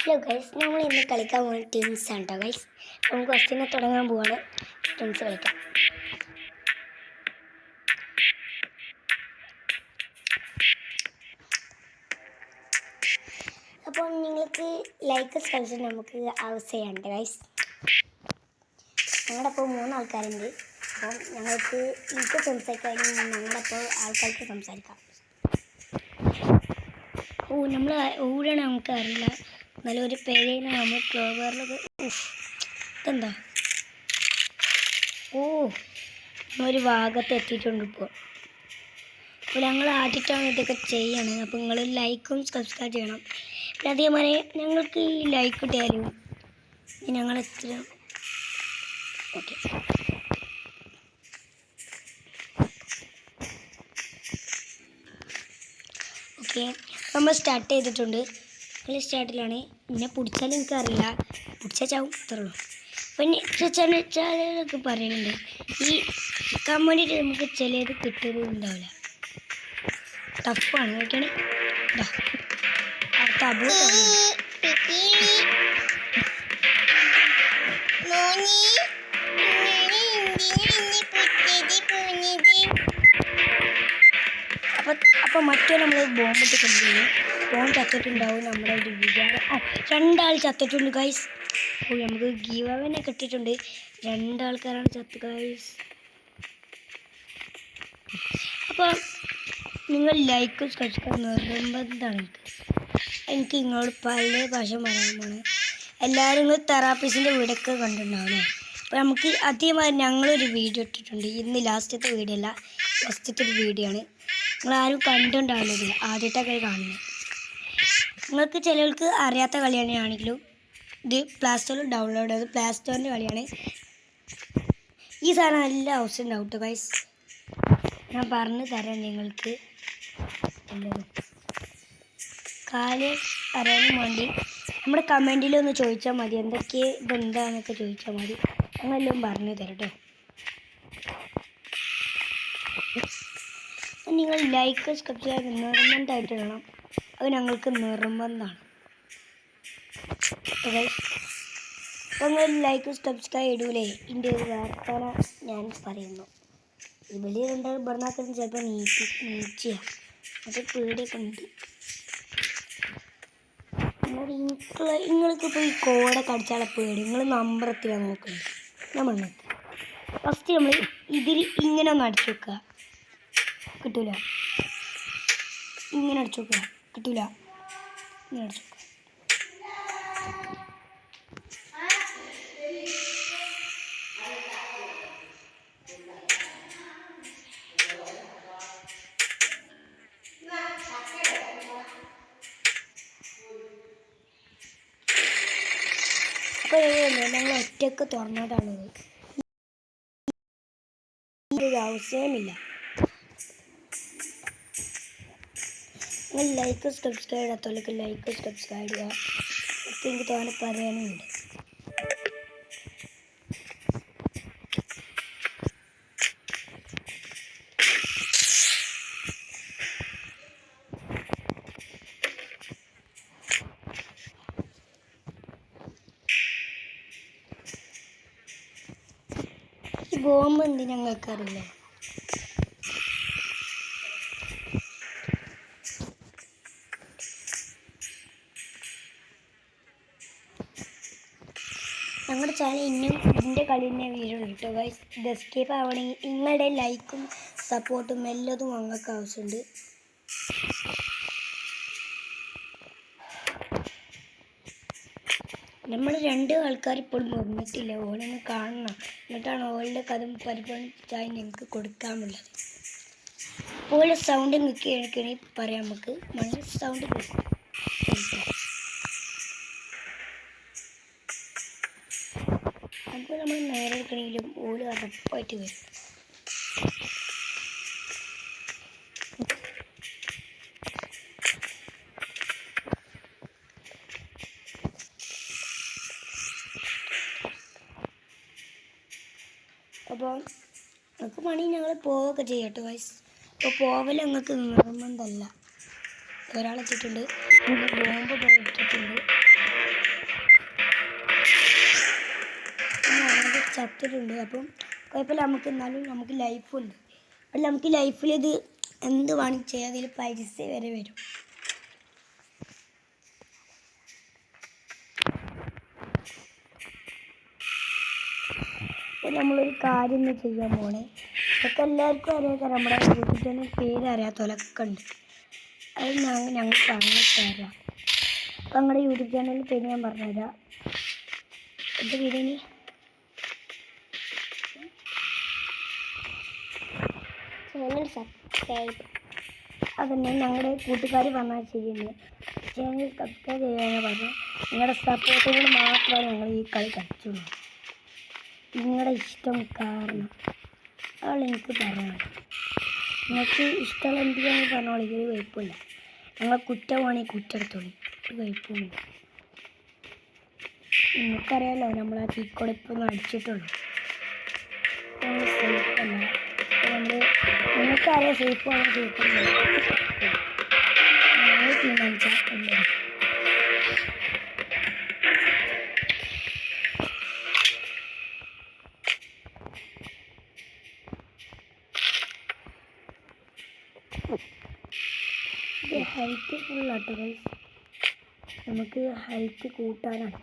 Hello guys, നമ്മൾ ഇന്ന് കളിക്കാൻ പോകുന്ന ടീംസ് ആണ് കേട്ടോ ഗൈസ്. നമുക്ക് ഫസ്റ്റിനെ തുടങ്ങാൻ പോവാണ്. ടീംസ് കളിക്കാം. അപ്പോൾ നിങ്ങൾക്ക് ലൈക്ക് സബ്സ്ക്രൈബ് നമുക്ക് ആവശ്യമുണ്ട് ഗൈസ്. ഞങ്ങളുടെ അപ്പോൾ 3 ആൾക്കാരുണ്ട്. അപ്പം ഞങ്ങൾക്ക് എനിക്ക് സംസാരിക്കാൻ ഞങ്ങളുടെ അപ്പോൾ ആൾക്കാർക്ക് സംസാരിക്കാം. നമ്മൾ ഊരാണ് നമുക്ക് അറിയില്ല. നല്ലൊരു പേരേനെ നമ്മൾ ക്ലോവറിലൊക്കെ ഇതെന്താ ഒരു ഭാഗത്ത് എത്തിയിട്ടുണ്ട് ഇപ്പോൾ. അപ്പോൾ ഞങ്ങൾ ആദ്യമായിട്ടാണ് ഇതൊക്കെ ചെയ്യണത്. അപ്പോൾ നിങ്ങൾ ലൈക്കും സബ്സ്ക്രൈബ് ചെയ്യണം. പിന്നെ അതേമാതിരി ഞങ്ങൾക്ക് ഈ ലൈക്ക് കിട്ടിയാലും ഞങ്ങൾ എത്ര ഓക്കെ നമ്മൾ സ്റ്റാർട്ട് ചെയ്തിട്ടുണ്ട്. സ്റ്റാർട്ടിലാണ്. എന്നെ പിടിച്ചാലും എനിക്കറിയില്ല, പിടിച്ചാൽ ചാവും ഇത്രയുള്ളൂ. പിന്നെ ചിലരൊക്കെ പറയുന്നുണ്ട് ഈ കമ്മ്യൂണിറ്റി നമുക്ക് ചിലത് കിട്ടുന്നുണ്ടാവില്ല, ടഫാണ്. നോക്കിയാണ് തബു അപ്പോൾ മറ്റേ നമ്മൾ ബോംബിട്ട് കൊണ്ടുപോയി ബോംബ് ചത്തിട്ടുണ്ടാവും. നമ്മുടെ ഒരു വിചാരം 2 ആൾ ചത്തിട്ടുണ്ട് ഗൈസ്. അപ്പോൾ നമുക്ക് ഗീവ് അവനെ കിട്ടിയിട്ടുണ്ട്. 2 ആൾക്കാരാണ് ചത്ത് ഗൈസ്. അപ്പോൾ നിങ്ങൾ ലൈക്കും സബ്സ്ക്രൈബ് നിർബന്ധമാണ്. എനിക്ക് നിങ്ങളോട് പല ഭാഷ പറയാനാണ്. എല്ലാവരും നിങ്ങൾ തെറാപ്പിസ്റ്റിൻ്റെ വീടൊക്കെ കണ്ടിട്ടുണ്ടാവില്ലേ. അപ്പോൾ നമുക്ക് ആദ്യമായി ഞങ്ങളൊരു വീഡിയോ ഇട്ടിട്ടുണ്ട്. ഇന്ന് ലാസ്റ്റത്തെ വീഡിയോ അല്ല, ഫസ്റ്റത്തെ ഒരു വീഡിയോ ആണ്. നിങ്ങളാരും കണ്ടിട്ടുണ്ടാവില്ല, ആദ്യത്തെ കാണുന്നത്. നിങ്ങൾക്ക് ചിലർക്ക് അറിയാത്ത കളി തന്നെയാണെങ്കിലും ഇത് പ്ലേ സ്റ്റോറിൽ ഡൗൺലോഡ് ചെയ്ത് പ്ലേ സ്റ്റോറിൻ്റെ കളിയാണ്. ഈ സാധനം നല്ല ആവശ്യം ഉണ്ടാവും കേട്ടോ ഗൈസ്. ഞാൻ പറഞ്ഞു തരാം നിങ്ങൾക്ക്. കാര്യം അറിയാനും വേണ്ടി നമ്മുടെ കമൻറ്റിലൊന്ന് ചോദിച്ചാൽ മതി, എന്തൊക്കെ ഇതെന്താണെന്നൊക്കെ ചോദിച്ചാൽ മതി. ഞങ്ങളെല്ലാം പറഞ്ഞു തരാം കേട്ടോ. നിങ്ങൾ ലൈക്ക് സബ്സ്ക്രൈബ് നിർബന്ധമായിട്ട് ഇടണം. അത് ഞങ്ങൾക്ക് നിർബന്ധമാണ്. അപ്പോൾ നിങ്ങൾ ലൈക്ക് സബ്സ്ക്രൈബ് ഇടൂലേ, ഇതിൻ്റെ ഒരു വാർത്ത ഞാൻ പറയുന്നു. ഇവിടെ 2 ഭരണാക്കത്തിന് ചിലപ്പോൾ നീച്ചിയാണ്, അത് പേടിയൊക്കെ ഉണ്ട്. നിങ്ങൾക്കിപ്പോൾ ഈ കോടൊക്കെ അടിച്ചാളെ പേടി. നിങ്ങൾ നമ്പർ എത്തിയാൽ നോക്കുന്നത് നമ്മൾ ഫസ്റ്റ് നമ്മൾ ഇതിൽ ഇങ്ങനെ ഒന്ന് അടിച്ചു വെക്കുക, കിട്ടൂല. ഇങ്ങനെ അടിച്ചു വെക്കുക, കിട്ടൂല. ഇങ്ങനെ അടിച്ചു വെക്കുക. അപ്പോൾ ഞങ്ങൾ ഒറ്റയ്ക്ക് തുറന്നതാണത്. ഒരു അവസരമില്ല. നിങ്ങൾ ലൈക്ക് സബ്സ്ക്രൈബ് ചെയ്യാത്തവർക്ക് ലൈക്ക് സബ്സ്ക്രൈബ് ചെയ്യുക. ഒക്കെ എനിക്ക് തോന്നെ പറയാനുമുണ്ട്. ഈ ബോംബ് എന്തിനാ ഞങ്ങൾക്കറിയില്ല. ഞങ്ങളുടെ ചാനൽ ഇനിയും ഇതിൻ്റെ കളി തന്നെ വീഡിയോ കിട്ടും ഗൈസ്. ഇത് എസ്കേപ്പ് ആവണമെങ്കിൽ നിങ്ങളുടെ ലൈക്കും സപ്പോർട്ടും എല്ലാതും ഞങ്ങൾക്ക് ആവശ്യമുണ്ട്. നമ്മൾ 2 ആൾക്കാർ ഇപ്പോഴും വന്നിട്ടില്ല. ഓളൊന്ന് കാണണം, എന്നിട്ടാണ് ഓളുടെ കഥ പരിപാടിച്ചായി ഞങ്ങൾക്ക് കൊടുക്കാനുള്ളത്. ഓളുടെ സൗണ്ട് നിങ്ങൾക്ക് കേൾക്കണമെങ്കിൽ പറയാം. നമുക്ക് നല്ല സൗണ്ട് കേൾക്കും. അപ്പോൾ ഇപ്പോൾ നമ്മൾ നേരെ എടുക്കണമെങ്കിലും ഓല് ഉറപ്പായിട്ട് വരും. അപ്പോൾ നിങ്ങൾക്ക് പണി ഞങ്ങൾ പോവുകയൊക്കെ ചെയ്യട്ടോ വയസ്സ്. അപ്പോൾ പോവൽ ഞങ്ങൾക്ക് നിർബന്ധമല്ല. ഒരാളെത്തിയിട്ടുണ്ട്, ബോംബ് പോയി ഇട്ടിട്ടുണ്ട്, ചത്തിട്ടുണ്ട്. അപ്പം കുഴപ്പമില്ല, നമുക്ക് എന്നാലും നമുക്ക് ലൈഫുണ്ട്. അപ്പോൾ നമുക്ക് ലൈഫിൽ ഇത് എന്ത് വേണമെങ്കിൽ ചെയ്യാം, അതിൽ പൈസ വരെ വരും. അപ്പോൾ നമ്മളൊരു കാര്യം ഒന്ന് ചെയ്യാൻ പോണേ. അതൊക്കെ എല്ലാവർക്കും അറിയാം, നമ്മുടെ യൂട്യൂബ് ചാനൽ പേര് അറിയാത്തവരൊക്കെ ഉണ്ട്. അത് ഞങ്ങൾ പറഞ്ഞു തരാം. അപ്പോൾ ഞങ്ങളുടെ യൂട്യൂബ് ചാനലിൽ പേര് ഞാൻ പറഞ്ഞുതരാം. എൻ്റെ പേരിന് ചാനൽ സബ്സ്ക്രൈബ്. അതന്നെ ഞങ്ങളുടെ കൂട്ടുകാർ പറഞ്ഞാൽ ചെയ്യുന്നത്. ചാനൽ സബ്സ്ക്രൈബ് ചെയ്യാമെന്ന് പറഞ്ഞു. നിങ്ങളുടെ സപ്പോർട്ടുകൾ മാത്രമാണ് ഞങ്ങൾ ഈ കളി കളിച്ചുള്ളൂ. നിങ്ങളുടെ ഇഷ്ടം കാരണം അതാണ് എനിക്ക് പറയാനുള്ളത്. നിങ്ങൾക്ക് ഇഷ്ടമുള്ള എന്തിനാണെന്ന് പറഞ്ഞോളി, ഒരു കുഴപ്പമില്ല. ഞങ്ങളെ കുറ്റമാണെങ്കിൽ കുറ്റെടുത്തോളി, ഒരു കുഴപ്പമൊന്നുമില്ല. നിങ്ങൾക്കറിയാമല്ലോ, നമ്മൾ ആ തീക്കൊടുപ്പൊന്നും അടിച്ചിട്ടുള്ളൂ. നമ്മൾ സേഫ് അല്ല. നിങ്ങൾക്കറിയാം സേഫാണോ സേഫല്ല, ഞങ്ങൾ തീരുമാനിച്ചാൽ എല്ലാവരും. ഇത് ഹെൽത്ത് ഫുള്ളാട്ടോ ഗൈസ്, നമുക്ക് ഹെൽത്ത് കൂട്ടാനാണ്.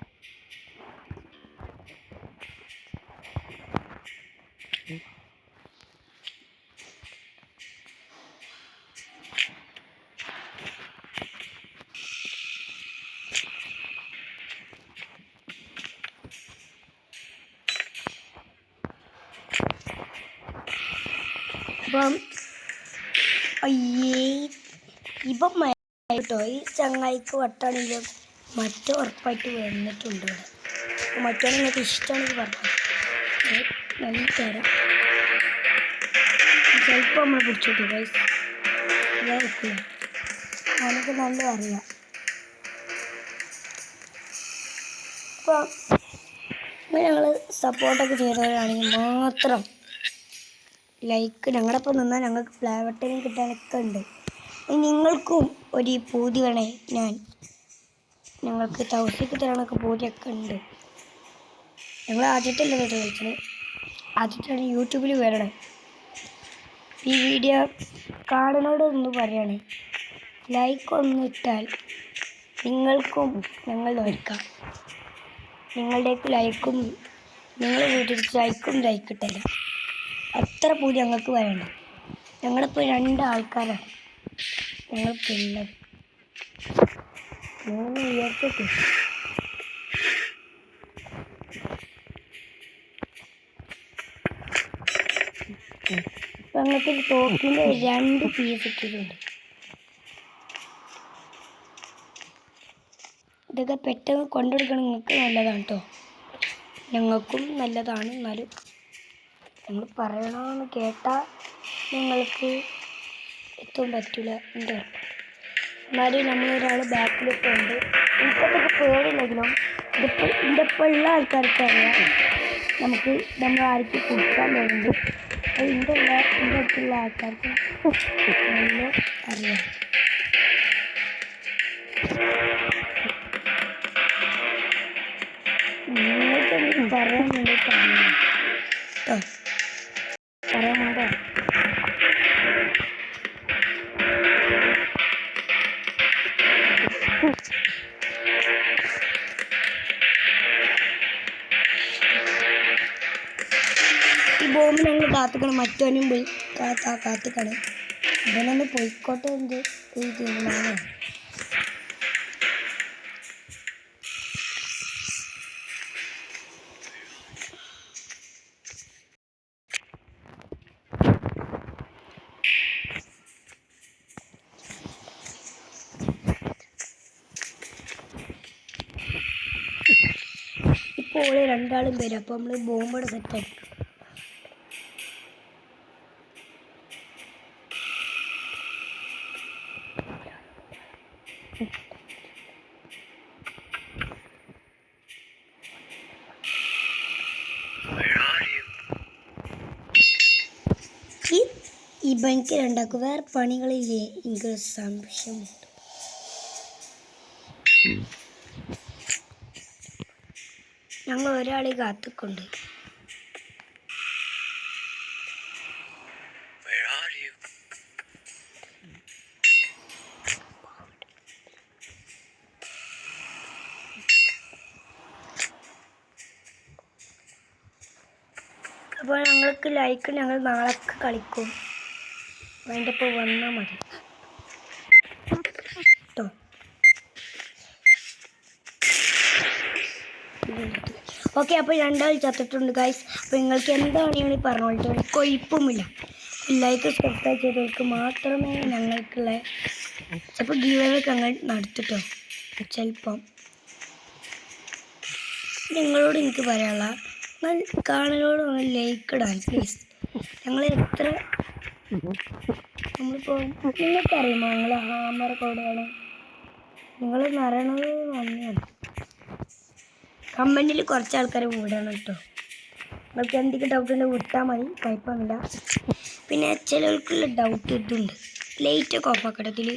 അപ്പം അയ്യേ ഇപ്പം കേട്ടോ, ഈ ചങ്ങായിക്ക് വട്ടാണെങ്കിലും മറ്റേ ഉറപ്പായിട്ട് വന്നിട്ടുണ്ട് ഇവിടെ. അപ്പോൾ മറ്റേ നിങ്ങൾക്ക് ഇഷ്ടമാണെങ്കിൽ പറഞ്ഞു നല്ല തരാം. ചിലപ്പോൾ നമ്മൾ പിടിച്ചിട്ടു ഗൈസ്, ഇതാ വെക്കുക, നമുക്ക് നല്ല അറിയാം. അപ്പോൾ ഞങ്ങൾ സപ്പോർട്ടൊക്കെ ചെയ്തവരാണെങ്കിൽ മാത്രം ലൈക്ക് ഞങ്ങളൊപ്പം നിന്നാൽ ഞങ്ങൾക്ക് പ്ലേ ബട്ടനും കിട്ടാനൊക്കെ ഉണ്ട്. നിങ്ങൾക്കും ഒരു പൂതി വേണേ, ഞങ്ങൾക്ക് തൗസിക്ക് തരാനൊക്കെ പൂതിയൊക്കെ ഉണ്ട്. ഞങ്ങൾ ആദ്യമായിട്ടല്ലേ ചോദിച്ചത്, ആദ്യമായിട്ടാണ് യൂട്യൂബിൽ വരണേ. ഈ വീഡിയോ കാണുന്നതോടൊന്ന് പറയണേ, ലൈക്ക് ഒന്ന് ഇട്ടാൽ നിങ്ങൾക്കും ഞങ്ങൾ ഒരുക്കാം. നിങ്ങളുടെയൊക്കെ ലൈക്കും നിങ്ങൾ വീട്ടിൽ ലൈക്ക് ഇട്ടേരാം. അത്ര പൂതി ഞങ്ങൾക്ക് വരണ്ട. ഞങ്ങളിപ്പോൾ 2 ആൾക്കാരാണ് ഞങ്ങൾക്കുള്ളത്. ഞങ്ങൾ വിചാരിച്ചിട്ട് ഇപ്പം ഞങ്ങൾക്ക് തോക്കിൻ്റെ 2 പീസ് ഇട്ടിട്ടുണ്ട്. ഇതൊക്കെ പെട്ടെന്ന് കൊണ്ടെടുക്കണം, നിങ്ങൾക്ക് നല്ലതാണ് കേട്ടോ, ഞങ്ങൾക്കും നല്ലതാണ്. എന്നാലും നമ്മൾ പറയണമെന്ന് കേട്ടാൽ നിങ്ങൾക്ക് എത്താൻ പറ്റില്ല. എന്താ എന്നാലും നമ്മളൊരാൾ ബാക്കിലൊക്കെ ഉണ്ട്. എനിക്കതൊക്കെ പേടില്ലെങ്കിലും ഇതിൻ്റെ ഇപ്പോൾ ഉള്ള ആൾക്കാർക്ക് അറിയാം നമുക്ക് നമ്മൾ ആർക്ക് കൊടുക്കാൻ വേണ്ടി. അത് എൻ്റെ അടുത്തുള്ള ആൾക്കാർക്ക് നല്ല അറിയാം. നിങ്ങൾക്ക് എന്തെങ്കിലും പറയാൻ വേണ്ടി കാണുന്നു കേട്ടോ, പറയാൻ വേണ്ടോ? ഈ ബോംബ് ഞങ്ങൾ കാത്തുക്കണം, മറ്റവനും പോയി കാത്തുക്കണം. ഇവനൊന്ന് പോയിക്കോട്ടെ, എന്ത് ഈ തീരുമാനമാണ്. ചിലപ്പോൾ ഓള് രണ്ടാളും വരും. അപ്പോൾ നമ്മൾ ബോംബോടെ സെറ്റാക്കി. ഈ ബനിക്ക് രണ്ടാക്കും വേറെ പണികളില്ലേ? എനിക്ക് സംശയമുണ്ട്. ഞങ്ങൾ ഒരാളെ കാത്തുക്കൊണ്ട് അപ്പോൾ ഞങ്ങൾക്ക് ലൈക്ക് ഞങ്ങൾ നാളൊക്കെ കളിക്കും. അതിൻ്റെ ഇപ്പോൾ വന്നാൽ മതി കേട്ടോ. ഓക്കെ, അപ്പോൾ രണ്ടാൾ ചത്തിട്ടുണ്ട് ഗൈസ്. അപ്പോൾ നിങ്ങൾക്ക് എന്താണെങ്കിലും പറഞ്ഞോളൂ, ഒരു കൊഴുപ്പുമില്ല. ലൈക്ക് സബ്സ്ക്രൈബ് ചെയ്തവർക്ക് മാത്രമേ ഞങ്ങൾക്കുള്ള ചിലപ്പോൾ ഗീവൊക്കെ ഞങ്ങൾ നടത്തിട്ടോ. ചിലപ്പം നിങ്ങളോട് എനിക്ക് പറയാനുള്ള കാണലോട് ലൈക്ക് ഇടാൻ പ്ലീസ്. ഞങ്ങൾ എത്ര നമ്മളിപ്പോൾ നിങ്ങൾക്കറിയുമോ ഞങ്ങൾ ഹാമർ കോഡുകൾ നിങ്ങൾ പറയണത് നന്ദിയാണ്. കമൻറ്റിൽ കുറച്ച് ആൾക്കാരെ വിടണം കേട്ടോ. നിങ്ങൾക്ക് എന്തെങ്കിലും ഡൗട്ട് ഉണ്ടെങ്കിൽ വിട്ടാൽ മതി, കുഴപ്പമൊന്നുമില്ല. പിന്നെ ചിലർക്കുള്ള ഡൗട്ട് ഇതുണ്ട്, ലൈറ്റൊക്കെ ഓഫാക്കട്ടത്തിൽ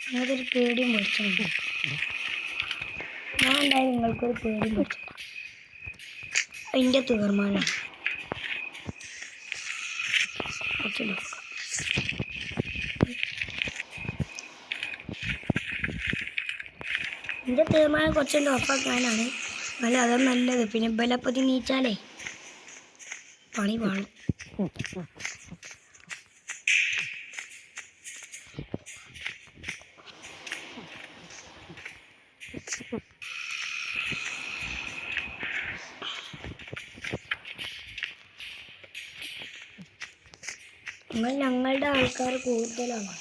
അങ്ങനത്തെ ഒരു പേടിയും പഠിച്ചിട്ടുണ്ട്. ഞാൻ എന്തായാലും നിങ്ങൾക്കൊരു പേടിയും പഠിച്ചിട്ടുണ്ട്. അതിൻ്റെ തീർമാനം എൻ്റെ തീർമാനം കുറച്ചുകൊണ്ട് ഓഫാക്കാനാണ്. അല്ല അതാണ് നല്ലത്. പിന്നെ ബലപ്പതി നീച്ചാലേ പണി പാടും. ഞങ്ങളുടെ ആൾക്കാർ കൂടുതലാണ്.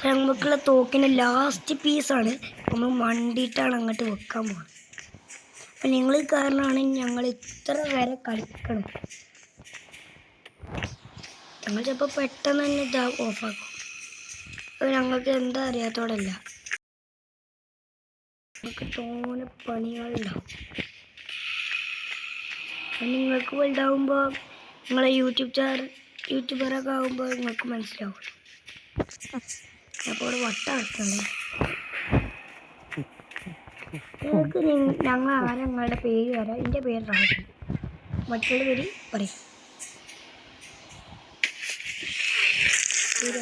നമുക്കുള്ള തോക്കിൻ്റെ ലാസ്റ്റ് പീസാണ്. നമ്മൾ മണ്ടിയിട്ടാണ് അങ്ങോട്ട് വെക്കാൻ പോകുന്നത്. അപ്പം നിങ്ങൾ കാരണമാണ് ഞങ്ങൾ ഇത്ര വരെ കളിക്കണം. ഞങ്ങൾ ചിലപ്പോൾ പെട്ടെന്ന് തന്നെ ഇത് ഓഫാക്കും. അത് ഞങ്ങൾക്ക് എന്താ അറിയാത്തോടല്ല, നമുക്ക് തോനെ പണികളുണ്ടാവും. നിങ്ങൾക്ക് വലുതാവുമ്പോൾ നിങ്ങളെ യൂട്യൂബറൊക്കെ ആകുമ്പോൾ നിങ്ങൾക്ക് മനസ്സിലാവും. അപ്പോൾ ഇവിടെ വട്ടാക്കണ്ടേ. നിങ്ങൾക്ക് ഞങ്ങൾ ആരാ നിങ്ങളുടെ പേര് തരാം. എൻ്റെ പേര് റാജി. മറ്റുള്ള പേര് പറയും. പേര്